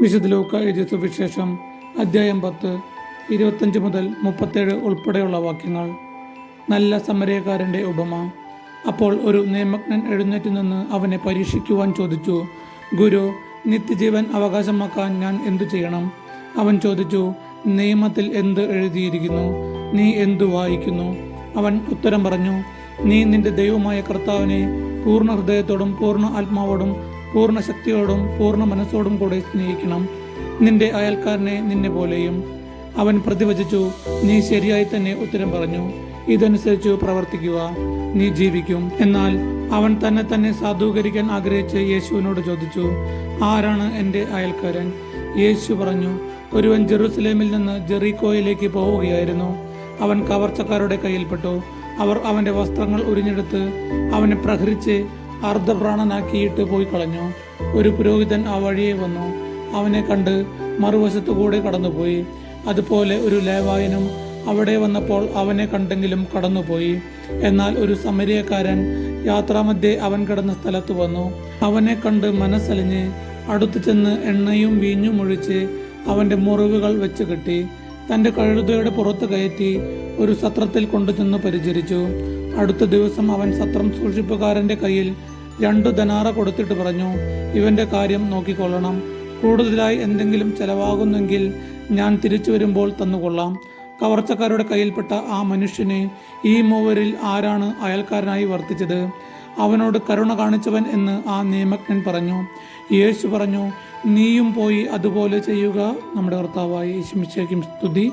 വിശുദ്ധ ലൂക്കാ എഴുതിയ സുവിശേഷം അധ്യായം 10 25 മുതൽ 37 ഉൾപ്പെടെയുള്ള വാക്യങ്ങൾ. നല്ല സമരയക്കാരൻ്റെ ഉപമ. അപ്പോൾ ഒരു നിയമജ്ഞൻ എഴുന്നേറ്റ് നിന്ന് അവനെ പരീക്ഷിക്കുവാൻ ചോദിച്ചു, ഗുരു, നിത്യജീവൻ അവകാശമാക്കാൻ ഞാൻ എന്തു ചെയ്യണം? അവൻ ചോദിച്ചു, നിയമത്തിൽ എന്ത് എഴുതിയിരിക്കുന്നു? നീ എന്തു വായിക്കുന്നു? അവൻ ഉത്തരം പറഞ്ഞു, നീ നിന്റെ ദൈവമായ കർത്താവിനെ പൂർണ്ണ ഹൃദയത്തോടും പൂർണ്ണ ആത്മാവോടും പൂർണ്ണ ശക്തിയോടും പൂർണ്ണ മനസ്സോടും കൂടെ സ്നേഹിക്കണം, നിന്റെ അയൽക്കാരനെ നിന്നെ പോലെയും. അവൻ പ്രതിവചിച്ചു, നീ ശരിയായി തന്നെ ഉത്തരം പറഞ്ഞു. ഇതനുസരിച്ചു പ്രവർത്തിക്കുക, നീ ജീവിക്കും. എന്നാൽ അവൻ തന്നെ സാധൂകരിക്കാൻ ആഗ്രഹിച്ച് യേശുവിനോട് ചോദിച്ചു, ആരാണ് എൻ്റെ അയൽക്കാരൻ? യേശു പറഞ്ഞു, ഒരുവൻ ജെറുസലേമിൽ നിന്ന് ജെറീക്കോയിലേക്ക് പോവുകയായിരുന്നു. അവൻ കവർച്ചക്കാരുടെ കയ്യിൽപ്പെട്ടു. അവർ അവൻ്റെ വസ്ത്രങ്ങൾ ഉരിഞ്ഞെടുത്ത് അവനെ പ്രഹരിച്ച് അർദ്ധപ്രാണനാക്കിയിട്ട് പോയി കളഞ്ഞു. ഒരു പുരോഹിതൻ ആ വഴിയെ വന്നു. അവനെ കണ്ട് മറുവശത്തുകൂടെ കടന്നുപോയി. അതുപോലെ ഒരു ലേവായനും അവിടെ വന്നപ്പോൾ അവനെ കണ്ടെങ്കിലും കടന്നുപോയി. എന്നാൽ ഒരു സമരിയക്കാരൻ യാത്രാമധ്യേ അവൻ കിടന്ന സ്ഥലത്ത് വന്നു. അവനെ കണ്ട് മനസ്സലിഞ്ഞ് അടുത്തു ചെന്ന് എണ്ണയും വീഞ്ഞും ഒഴിച്ച് അവൻ്റെ മുറിവുകൾ വെച്ച് കെട്ടി തൻ്റെ കഴുതയുടെ പുറത്ത് കയറ്റി ഒരു സത്രത്തിൽ കൊണ്ടുചെന്ന് പരിചരിച്ചു. അടുത്ത ദിവസം അവൻ സത്രം സൂക്ഷിപ്പുകാരൻ്റെ കയ്യിൽ 2 ദനാറ കൊടുത്തിട്ട് പറഞ്ഞു, ഇവൻ്റെ കാര്യം നോക്കിക്കൊള്ളണം. കൂടുതലായി എന്തെങ്കിലും ചെലവാകുന്നെങ്കിൽ ഞാൻ തിരിച്ചു വരുമ്പോൾ തന്നുകൊള്ളാം. കവർച്ചക്കാരുടെ കയ്യിൽപ്പെട്ട ആ മനുഷ്യനെ ഈ മൂവരിൽ ആരാണ് അയൽക്കാരനായി വർത്തിച്ചത്? അവനോട് കരുണ കാണിച്ചവൻ എന്ന് ആ നിയമജ്ഞൻ പറഞ്ഞു. യേശു പറഞ്ഞു, നീയും പോയി അതുപോലെ ചെയ്യുക. നമ്മുടെ കർത്താവായ യേശു മിശിഹായ്ക്ക് സ്തുതി.